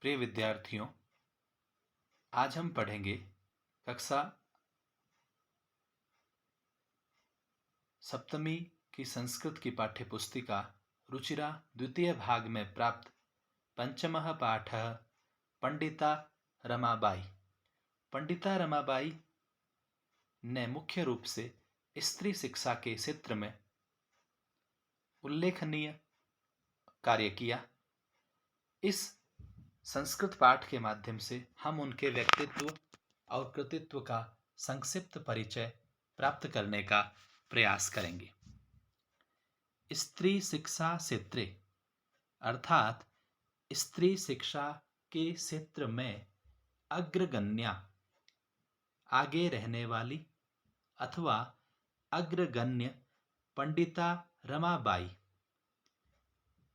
प्रिय विद्यार्थियों, आज हम पढ़ेंगे कक्षा सप्तमी की संस्कृत की पाठ्य पुस्तिका रुचिरा द्वितीय भाग में प्राप्त पंचमः पाठः पंडिता रमाबाई। पंडिता रमाबाई ने मुख्य रूप से स्त्री शिक्षा के क्षेत्र में उल्लेखनीय कार्य किया। इस संस्कृत पाठ के माध्यम से हम उनके व्यक्तित्व और कृतित्व का संक्षिप्त परिचय प्राप्त करने का प्रयास करेंगे। स्त्री शिक्षा क्षेत्रे अर्थात स्त्री शिक्षा के क्षेत्र में अग्रगण्या आगे रहने वाली अथवा अग्रगण्य पंडिता रमाबाई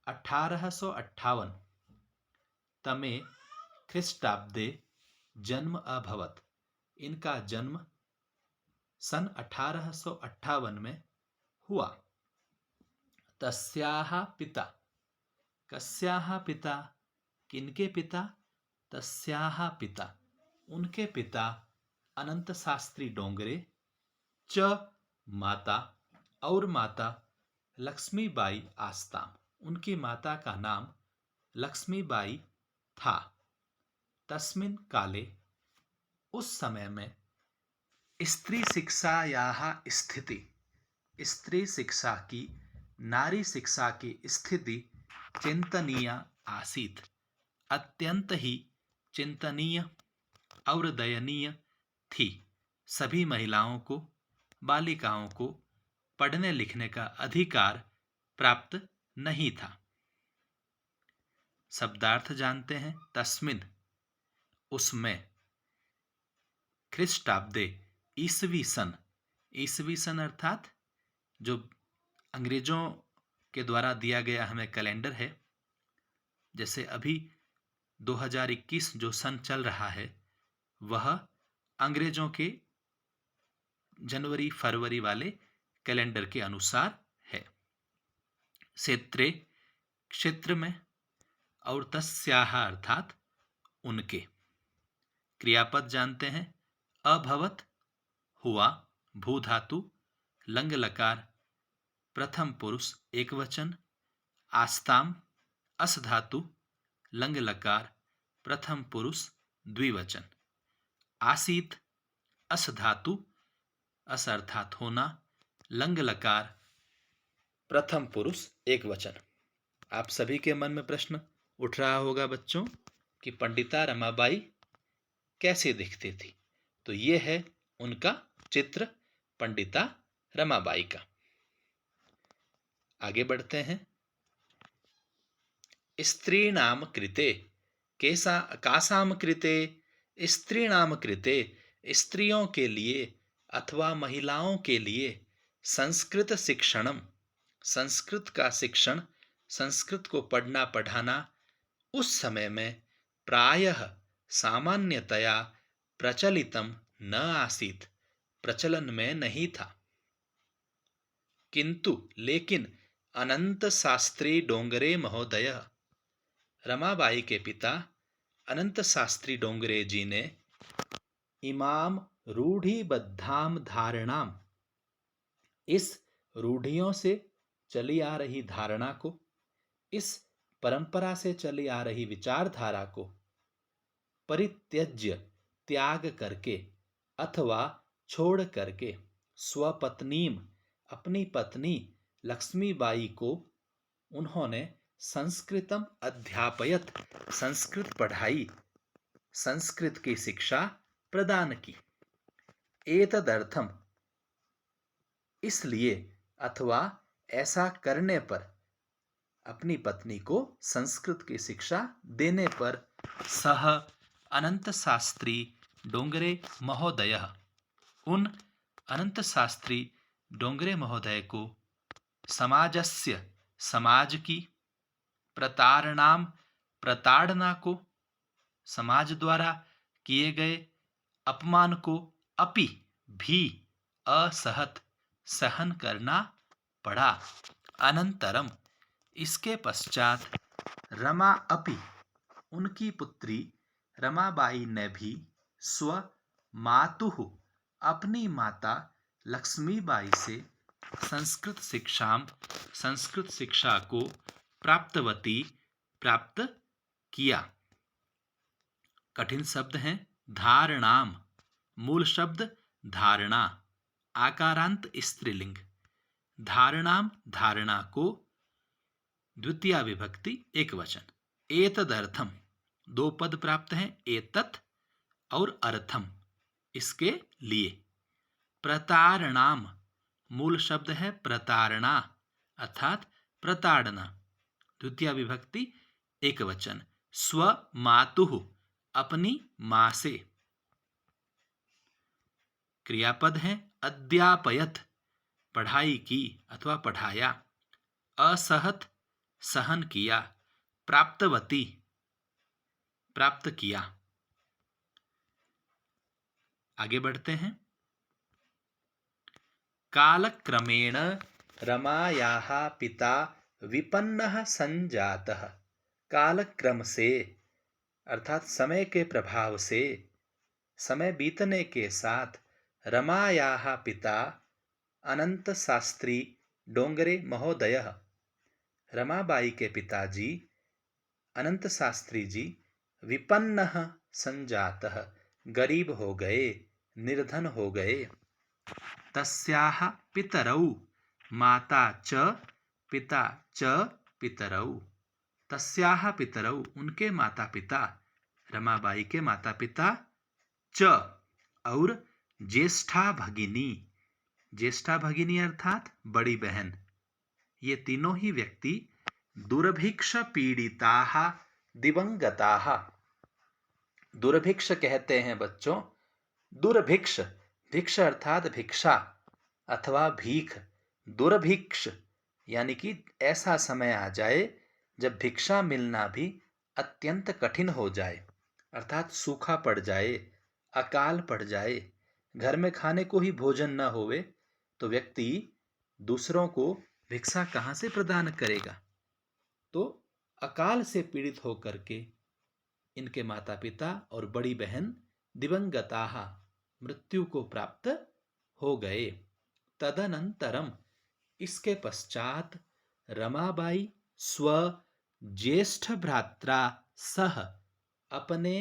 1858 तमे ख्रीष्टाब्दे जन्म अभवत। इनका जन्म सन 1858 में हुआ। तस्याः पिता, कस्याः पिता, किनके पिता? तस्याः पिता, उनके पिता अनंत शास्त्री डोंगरे, च माता और माता लक्ष्मीबाई आस्ताम, उनकी माता का नाम लक्ष्मीबाई था। तस्मिन् काले, उस समय में स्त्री शिक्षायाः स्थिति, स्त्री शिक्षा की, नारी शिक्षा की स्थिति चिंतनीय आसीत, अत्यंत ही चिंतनीय और दयनीय थी। सभी महिलाओं को, बालिकाओं को पढ़ने लिखने का अधिकार प्राप्त नहीं था। शब्दार्थ जानते हैं। तस्मिन, उसमें, ख्रीष्टाब्दे, ईसवी सन, ईसवी सन अर्थात जो अंग्रेजों के द्वारा दिया गया हमें कैलेंडर है, जैसे अभी 2021 जो सन चल रहा है वह अंग्रेजों के जनवरी फरवरी वाले कैलेंडर के अनुसार है। क्षेत्रे, क्षेत्र में, और तस्याः अर्थात उनके। क्रियापद जानते हैं। अभवत हुआ, भू धातु, लंग लकार, प्रथम पुरुष एकवचन, आस्ताम अस धातु, लंग लकार, प्रथम पुरुष द्विवचन, आसीत अस धातु, अस अर्थात होना, लंग लकार, प्रथम पुरुष एकवचन। आप सभी के मन में प्रश्न उठ रहा होगा बच्चों कि पंडिता रमाबाई कैसे दिखती थी। तो ये है उनका चित्र पंडिता रमाबाई का। आगे बढ़ते हैं। स्त्रीणाम कृते, कासाम कृते, स्त्रीणाम कृते, स्त्रियों के लिए अथवा महिलाओं के लिए संस्कृत शिक्षणम, संस्कृत का शिक्षण, संस्कृत को पढ़ना पढ़ाना उस समय में प्रायः सामान्यतया प्रचलितम न आसीत, प्रचलन में नहीं था। किंतु लेकिन अनंत शास्त्री डोंगरे महोदय, रमाबाई के पिता अनंत शास्त्री डोंगरे जी ने इमाम रूढ़िबद्धाम धारणाम, इस रूढ़ियों से चली आ रही धारणा को, इस परंपरा से चली आ रही विचारधारा को परित्यज्य, त्याग करके अथवा छोड़ करके, स्वपत्नीम, अपनी पत्नी लक्ष्मीबाई को उन्होंने संस्कृतम अध्यापयत, संस्कृत पढ़ाई, संस्कृत की शिक्षा प्रदान की। एतदर्थम, इसलिए अथवा ऐसा करने पर, अपनी पत्नी को संस्कृत की शिक्षा देने पर, सह अनंत शास्त्री डोंगरे महोदय, उन अनंत शास्त्री डोंगरे महोदय को समाजस्य, समाज की, प्रताड़नाम, प्रताड़ना को, समाज द्वारा किए गए अपमान को, अपि भी, असहत, सहन करना पड़ा। अनंतरम, इसके पश्चात, रमा अपि, उनकी पुत्री रमाबाई ने भी स्व मातुः अपनी माता लक्ष्मीबाई से संस्कृत शिक्षा को प्राप्त किया। कठिन शब्द हैं धारणाम, मूल शब्द धारणा, आकारांत स्त्रीलिंग। धारणाम धारणा को, द्वितीया विभक्ति एक वचन। एतदर्थम दो पद प्राप्त हैं, एतत् और अर्थम इसके लिए। प्रतारणाम मूल शब्द है प्रतारणा अर्थात प्रताड़ना, द्वितीया विभक्ति एक वचन। स्व मातुः अपनी मां से। क्रियापद है अध्यापयत पढ़ाई की अथवा पढ़ाया, असहत सहन किया, प्राप्तवती प्राप्त किया। आगे बढ़ते हैं। कालक्रमेण रमायाः पिता विपन्नः संजातः। कालक्रम से अर्थात समय के प्रभाव से, समय बीतने के साथ रमायाः पिता अनंत शास्त्री डोंगरे महोदयः, रमाबाई के पिताजी अनंत शास्त्री जी विपन्नः संजातः गरीब हो गए, निर्धन हो गए। तस्याः पितरौ माता च पिता च पितरौ। तस्याः पितरौ उनके माता पिता, रमाबाई के माता पिता, च और ज्येष्ठा भगिनी, ज्येष्ठा भगिनी अर्थात बड़ी बहन, ये तीनों ही व्यक्ति दुर्भिक्ष पीड़िताः दिवंगताः। दुर्भिक्ष कहते हैं बच्चों, दुर्भिक्ष, भिक्ष अर्थात भिक्षा अथवा भीख, दुर्भिक्ष यानी कि ऐसा समय आ जाए जब भिक्षा मिलना भी अत्यंत कठिन हो जाए, अर्थात सूखा पड़ जाए, अकाल पड़ जाए, घर में खाने को ही भोजन न होवे तो व्यक्ति दूसरों को भिक्षा कहाँ से प्रदान करेगा। तो अकाल से पीड़ित होकर के इनके माता पिता और बड़ी बहन दिवंगताः मृत्यु को प्राप्त हो गए। तदनंतरम इसके पश्चात रमाबाई स्व ज्येष्ठ भ्रात्रा सह अपने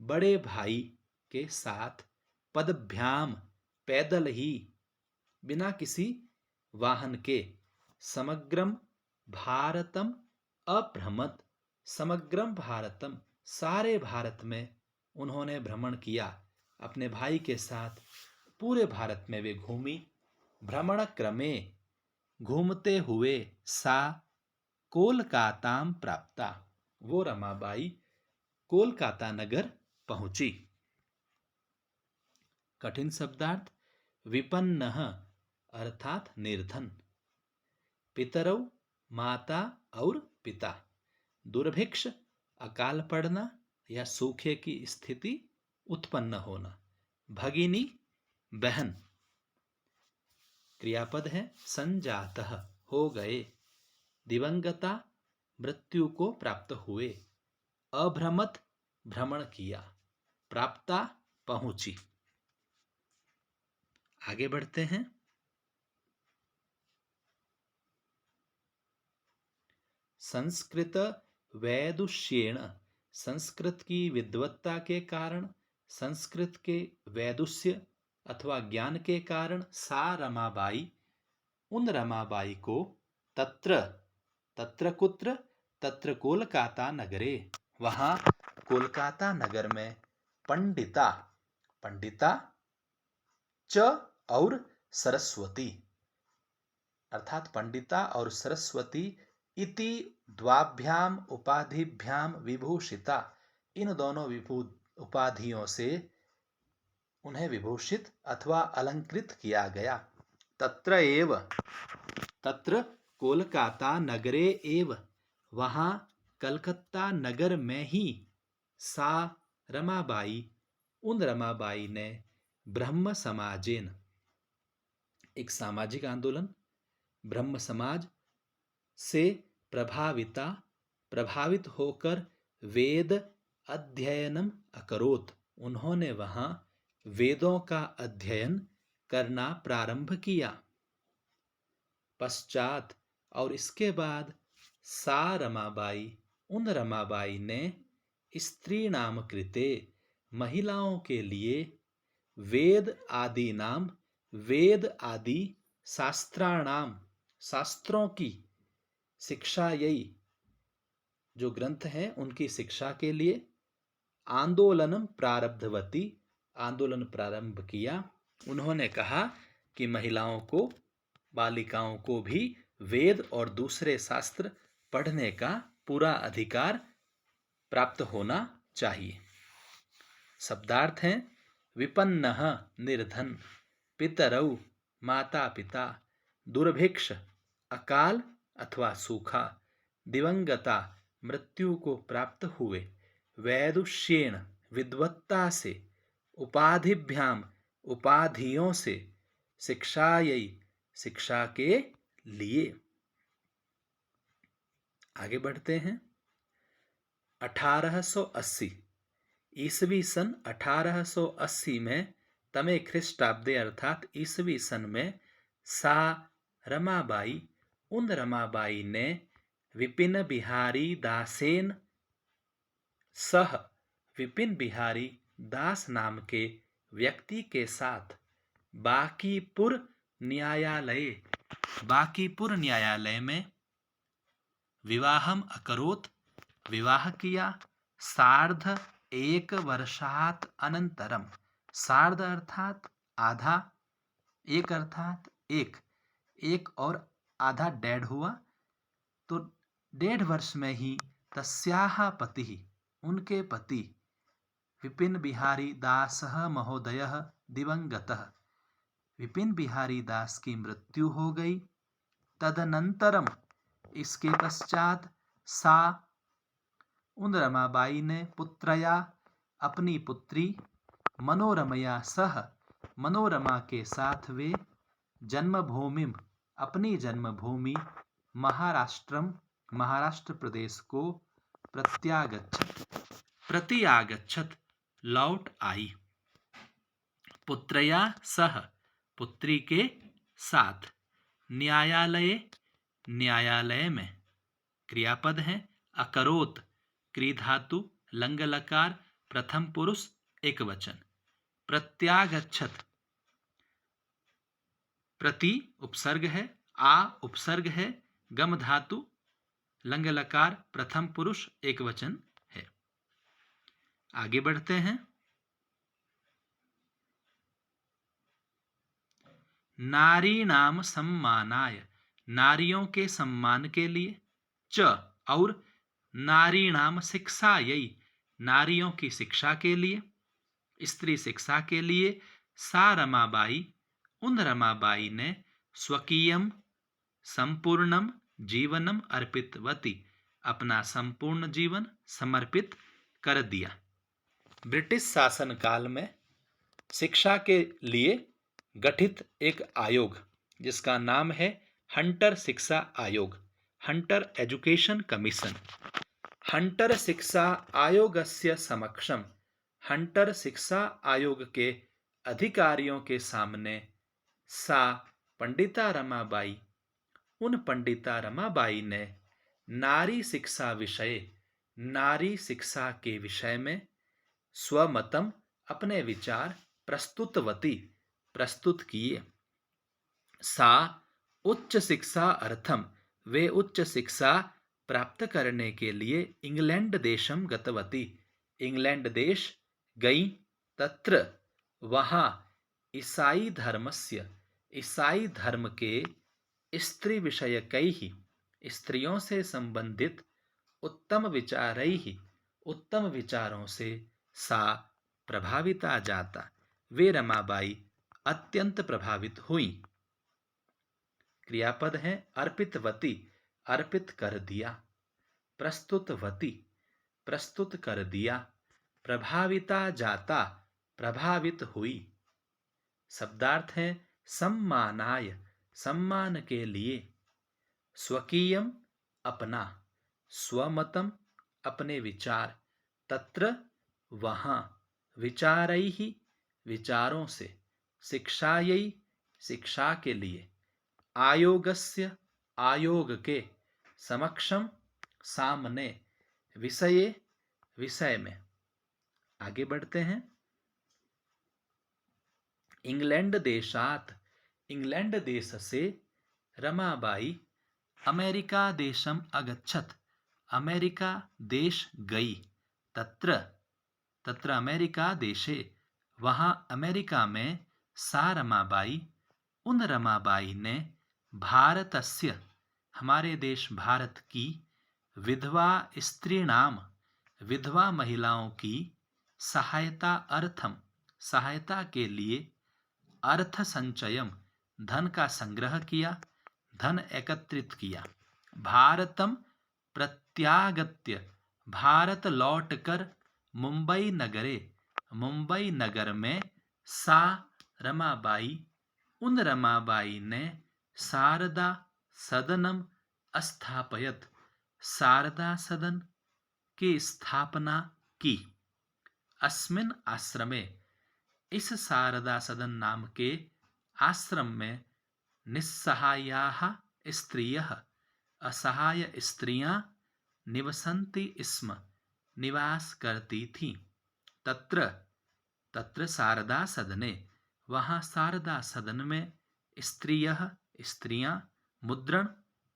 बड़े भाई के साथ पदभ्याम पैदल ही बिना किसी वाहन के समग्रम भारतम अभ्रमत, समग्रम भारतम सारे भारत में उन्होंने भ्रमण किया। अपने भाई के साथ पूरे भारत में वे घूमी। भ्रमण क्रमे घूमते हुए सा कोलकाताम प्राप्ता, वो रमाबाई कोलकाता नगर पहुंची। कठिन शब्दार्थ विपन्नः अर्थात निर्धन, पितरौ माता और पिता, दुर्भिक्ष अकाल पड़ना या सूखे की स्थिति उत्पन्न होना, भगिनी बहन, क्रियापद है संजातः हो गए, दिवंगता मृत्यु को प्राप्त हुए, अभ्रमत भ्रमण किया, प्राप्ता पहुंची। आगे बढ़ते हैं। संस्कृत वैदुष्येण, संस्कृत की विद्वत्ता के कारण, संस्कृत के वैदुष्य अथवा ज्ञान के कारण सा रमाबाई उन रमाबाई को तत्र, तत्र कुत्र, तत्र कोलकाता नगरे, वहां कोलकाता नगर में पंडिता, पंडिता च और सरस्वती अर्थात पंडिता और सरस्वती इति द्वाभ्याम उपाधिभ्याम विभूषिता, इन दोनों उपाधियों से उन्हें विभूषित अथवा अलंकृत किया गया। तत्र एव, तत्र कोलकाता नगरे एव, वहां कलकत्ता नगर में ही सा रमाबाई उन रमाबाई ने ब्रह्म समाजेन, एक सामाजिक आंदोलन ब्रह्म समाज से प्रभावित होकर वेद अध्ययनम अकरोत्, उन्होंने वहां वेदों का अध्ययन करना प्रारंभ किया। पश्चात, और इसके बाद, सा रमाबाई, उन रमाबाई ने स्त्री नाम कृते, महिलाओं के लिए, वेद आदि नाम, वेद आदि शास्त्राणाम, शास्त्रों की, शिक्षा यही, जो ग्रंथ हैं उनकी शिक्षा के लिए, आंदोलनम प्रारब्धवती, आंदोलन प्रारंभ किया। उन्होंने कहा कि महिलाओं को, बालिकाओं को भी वेद और दूसरे शास्त्र पढ़ने का पूरा अधिकार प्राप्त होना चाहिए। शब्दार्थ हैं विपन्नः निर्धन, पितरौ माता पिता, दुर्भिक्ष अकाल अथवा सूखा, दिवंगता मृत्यु को प्राप्त हुए, वैदुष्येण विद्वत्ता से, उपाधिभ्याम उपाधियों से, शिक्षायै शिक्षा के लिए। आगे बढ़ते हैं। 1880 ईसवी सन 1880 में तमे ख्रिस्टाब्दे अर्थात ईसवी सन में सा रमाबाई, उन रमाबाई ने विपिन बिहारी दासेन सह, विपिन बिहारी दास नाम के व्यक्ति के साथ बांकीपुर न्यायालय, बांकीपुर न्यायालय में विवाहम अकरोत्, विवाह किया। सार्ध एक वर्षात अनंतरम, सार्ध अर्थात आधा, एक अर्थात एक, एक और आधा डेढ़ हुआ, तो 1.5 वर्ष में ही तस्याः पतिः, उनके पति विपिन बिहारी दासः महोदयः दिवंगतः, विपिन बिहारी दास की मृत्यु हो गई। तदनंतरम, इसके पश्चात, सा, उन रमाबाई ने, पुत्रया, अपनी पुत्री, मनोरमया सह, मनोरमा के साथ वे, जन्मभूमिम, अपनी जन्मभूमि, महाराष्ट्रम, महाराष्ट्र प्रदेश को, प्रत्यागच्छत, लौट आई। पुत्रया सह, पुत्री के साथ, न्यायालय, न्यायालय में, क्रियापद है, अकरोत, क्री धातु, लंग लकार, प्रथम पुरुष एक वचन, प्रत्यागच्छत, प्रति उपसर्ग है, आ उपसर्ग है, गम धातु, लंग लकार, प्रथम पुरुष एक वचन है। आगे बढ़ते हैं। नारी नाम सम्मानाय, नारियों के सम्मान के लिए, च, और नारी नाम शिक्षायै, नारियों की शिक्षा के लिए, स्त्री शिक्षा के लिए, सा रमाबाई, उन रमाबाई ने, स्वकीयम, संपूर्णम जीवनम अर्पितवती, अपना संपूर्ण जीवन समर्पित कर दिया। ब्रिटिश शासन काल में शिक्षा के लिए गठित एक आयोग, जिसका नाम है हंटर शिक्षा आयोग, हंटर एजुकेशन कमीशन। हंटर शिक्षा आयोगस्य समक्षम, हंटर शिक्षा आयोग के अधिकारियों के सामने, सा पंडिता रमाबाई, उन पंडिता रमाबाई ने, नारी शिक्षा विषय, नारी शिक्षा के विषय में, स्वमतम, अपने विचार, प्रस्तुतवती, प्रस्तुत किए। सा उच्च शिक्षा अर्थम, वे उच्च शिक्षा प्राप्त करने के लिए इंग्लैंड देशम गतवती, इंग्लैंड देश गई। तत्र, वहां, ईसाई धर्मस्य, ईसाई धर्म के, स्त्री विषयकैः, स्त्रियों से संबंधित, उत्तम विचारैः, उत्तम विचारों से, सा प्रभाविता जाता, वे रमाबाई अत्यंत प्रभावित हुई। क्रियापद है अर्पितवती, अर्पित कर दिया, प्रस्तुतवती, प्रस्तुत कर दिया, प्रभाविता जाता, प्रभावित हुई। शब्दार्थ है सम्मानाय, सम्मान के लिए, स्वकीयम, अपना, स्वमतम, अपने विचार, तत्र वहाँ, विचारैः विचारों से, शिक्षायै शिक्षा के लिए, आयोगस्य आयोग के, समक्षम सामने, विषये विषय में। आगे बढ़ते हैं। इंग्लैंड देशात, इंग्लैंड देश से, रमाबाई अमेरिका देशम अगच्छत, अमेरिका देश गई, तत्र तत्र अमेरिका देशे, वहाँ अमेरिका में, सा रमाबाई उन रमाबाई ने, भारतस्य हमारे देश भारत की, विधवा स्त्रीणाम विधवा महिलाओं की, सहायता अर्थम सहायता के लिए, अर्थ संचयम धन का संग्रह किया, धन एकत्रित किया, भारतम प्रत्यागत्य भारत लौटकर, मुंबई नगरे मुंबई नगर में, सा रमाबाई उन रमाबाई ने, शारदा सदनम स्थापयत शारदा सदन की स्थापना की, अस्मिन आश्रमे इस शारदा सदन नाम के आश्रम में, निस्सहायाः स्त्रियः असहाय स्त्रियां, निवसन्ति स्म निवास करती थीं, तत्र तत्र शारदा सदने वहाँ शारदा सदन में, स्त्रियः स्त्रियां, मुद्रण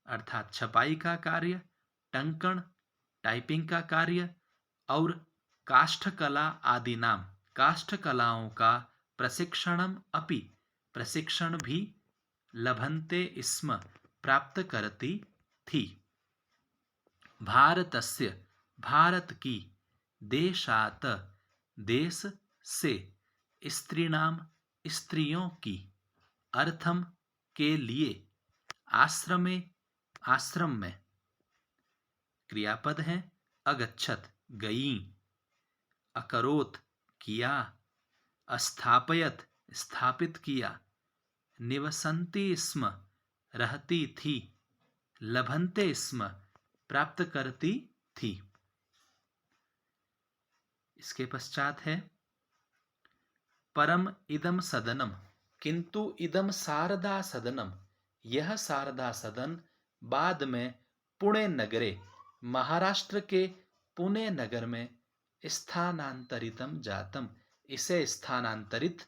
अर्थात छपाई का कार्य, टंकण टाइपिंग का कार्य, और काष्ठकला आदि नाम काष्ठ कलाओं का प्रशिक्षणम अपि प्रशिक्षण भी, लभन्ते स्म प्राप्त करती थी, भारतस्य भारत की, देशात देश से, स्त्रीणाम स्त्रियों की, अर्थम के लिए, आश्रमे आश्रम में, क्रियापद है, अगच्छत गई, अकरोत किया, स्थापयत स्थापित किया, निवसन्ति स्म रहती थी, लभन्ते स्म प्राप्त करती थी। इसके पश्चात है, परम इदम सदनम, किंतु इदम शारदा सदनम, यह शारदा सदन बाद में, पुणे नगरे महाराष्ट्र के पुणे नगर में, स्थानांतरितम जातम इसे स्थानांतरित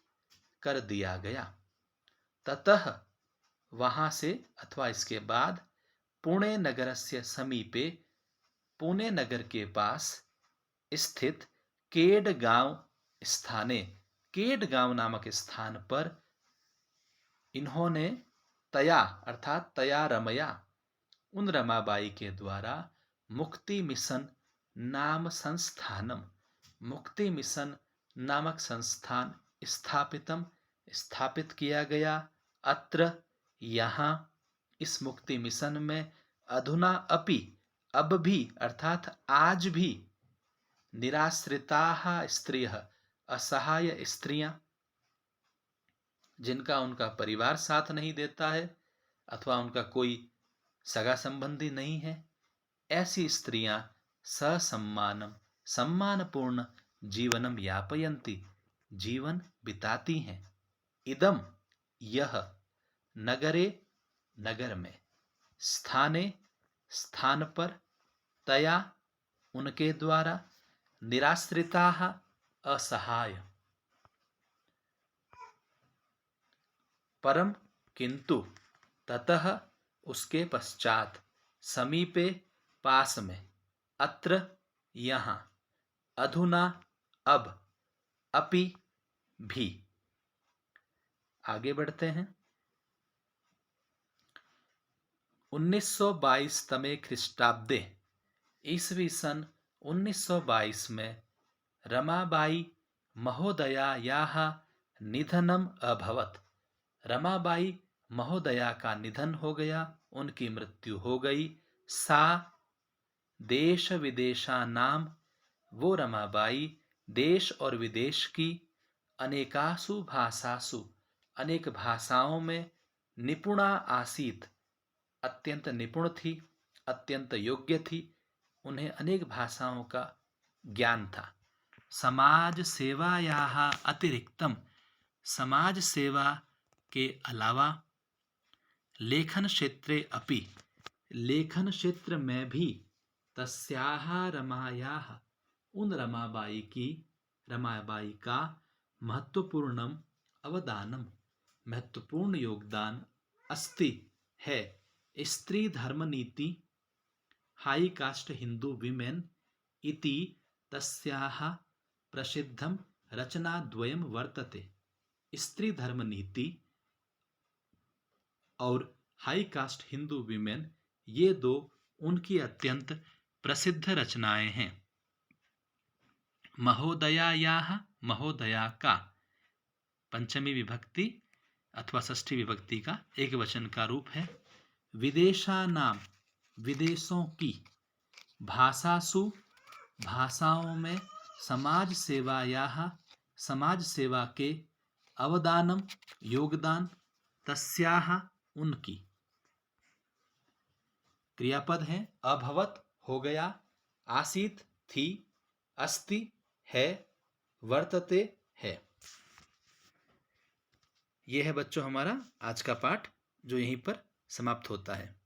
कर दिया गया, ततः वहां से अथवा इसके बाद, पुणे नगरस्य समीपे पुणे नगर के पास स्थित, केडगांव स्थाने केडगांव नामक स्थान पर, इन्होंने तया अर्थात तया रमया उन रमाबाई के द्वारा, मुक्ति मिशन नाम संस्थानम मुक्ति मिशन नामक संस्थान स्थापितम स्थापित किया गया, अत्र यहाँ इस मुक्ति मिशन में, अधुना अपि अब भी अर्थात आज भी, निराश्रिताः स्त्रियः असहाय स्त्रियां, जिनका उनका परिवार साथ नहीं देता है अथवा उनका कोई सगा संबंधी नहीं है, ऐसी स्त्रियां ससम्मानम सम्मानपूर्ण जीवनम यापयन्ति जीवन बिताती हैं, इदम यह, नगरे नगर में, स्थाने स्थान पर, तया उनके द्वारा, निराश्रिताः असहाय, परम किंतु, ततः उसके पश्चात, समीपे पास में, अत्र यहाँ, अधुना अब, अपि भी। आगे बढ़ते हैं। 1922 तमे ख्रीष्टाब्दे ईस्वी सन 1922 में, रमाबाई महोदयायाः निधनम अभवत, रमाबाई महोदया का निधन हो गया, उनकी मृत्यु हो गई, सा देश विदेशानाम, वो रमाबाई देश और विदेश की, अनेकासु भाषासु अनेक भाषाओं में, निपुणा आसीत अत्यंत निपुण थी, अत्यंत योग्य थी, उन्हें अनेक भाषाओं का ज्ञान था। समाज सेवायाः अतिरिक्तम, समाज सेवा के अलावा लेखन क्षेत्रे अपि, लेखन क्षेत्र में भी तस्याः रमायाः, उन रमाबाई का महत्वपूर्णम अवदानम, महत्वपूर्ण योगदान अस्ति है। स्त्री धर्म नीति हाई कास्ट हिंदू विमेन इति तस्याः प्रसिद्धम रचनाद्वयम वर्तते। स्त्री धर्म नीति और हाई कास्ट हिंदू विमेन, ये दो उनकी अत्यंत प्रसिद्ध रचनाएं हैं। महोदयायाः, महोदया का पंचमी विभक्ति अथवा षष्ठी विभक्ति का एक वचन का रूप है। विदेशानाम, विदेशों की, भाषासु, भाषाओं में, समाज सेवायाः, समाज सेवा के, अवदानम, योगदान, तस्याः, उनकी। क्रियापद है अभवत, हो गया, आसीत, थी, अस्ति, है, वर्तते, है। यह है बच्चों हमारा आज का पाठ, जो यहीं पर समाप्त होता है।